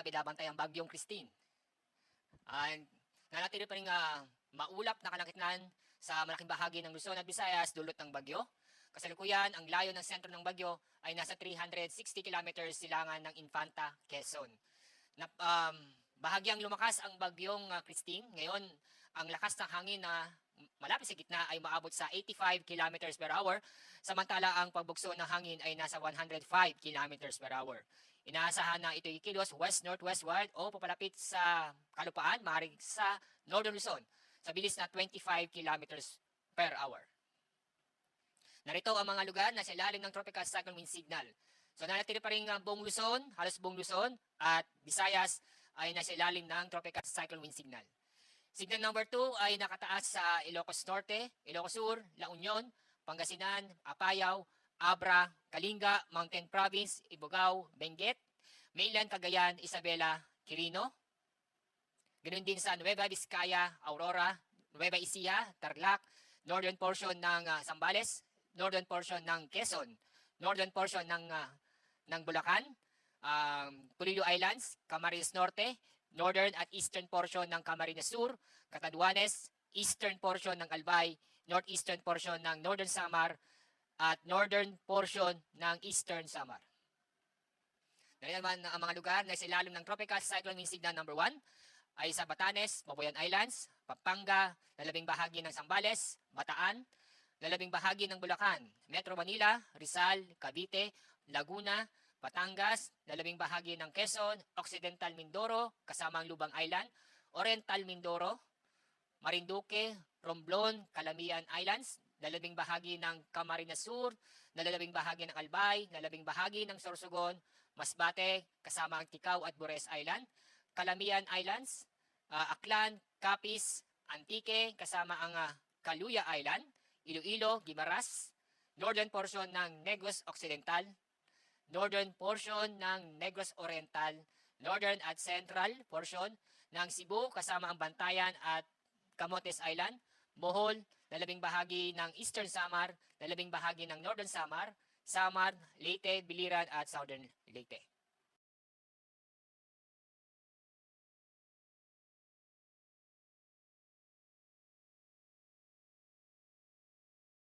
binabantay ang bagyong Christine. Nanatili pa rin maulap na kalagitnaan sa malaking bahagi ng Luzon at Visayas dulot ng bagyo. Kasalukuyan, ang layo ng sentro ng bagyo ay nasa 360 kilometers silangan ng Infanta, Quezon. Bahagyang lumakas ang bagyong Christine. Ngayon, ang lakas ng hangin na malapit sa gitna ay maabot sa 85 kilometers per hour, samantala ang pagbugso ng hangin ay nasa 105 kilometers per hour. Inaasahan na ito'y kilos west-northwestward o papalapit sa kalupaan, maaaring sa Northern Luzon, sa bilis na 25 kilometers per hour. Narito ang mga lugar na sa ilalim ng tropical cyclone wind signal. So nanatili pa rin buong Luzon, halos buong Luzon at Visayas ay nasa ilalim ng tropical cyclone wind signal. Signal number 2 ay nakataas sa Ilocos Norte, Ilocos Sur, La Union, Pangasinan, Apayao, Abra, Kalinga, Mountain Province, Ibugao, Benguet, Mainland Cagayan, Isabela, Quirino. Ganoon din sa Nueva Vizcaya, Aurora, Nueva Ecija, Tarlac, northern portion ng Zambales, northern portion ng Quezon, northern portion ng Bulacan, Polillo Islands, Camarines Norte, northern at eastern portion ng Camarines Sur, Catanduanes, eastern portion ng Albay, northeastern portion ng Northern Samar, at northern portion ng Eastern Samar. Dahil naman ang mga lugar na sa ilalim ng tropical cyclone wind signal number 1 ay sa Batanes, Babuyan Islands, Pampanga, lalabing bahagi ng Zambales, Bataan, lalabing bahagi ng Bulacan, Metro Manila, Rizal, Cavite, Laguna, Batangas, lalabing bahagi ng Quezon, Occidental Mindoro, kasama ang Lubang Island, Oriental Mindoro, Marinduque, Romblon, Calamian Islands, lalabing bahagi ng Camarines Sur, lalabing bahagi ng Albay, lalabing bahagi ng Sorsogon, Masbate, kasama ang Ticao at Bures Island, Calamian Islands, Aklan, Capiz, Antique, kasama ang Caluya Island, Iloilo, Guimaras, northern portion ng Negros Occidental, northern portion ng Negros Oriental, northern at central portion ng Cebu kasama ang Bantayan at Camotes Island, Bohol, lalabing bahagi ng Eastern Samar, lalabing bahagi ng Northern Samar, Samar, Leyte, Biliran at Southern Leyte.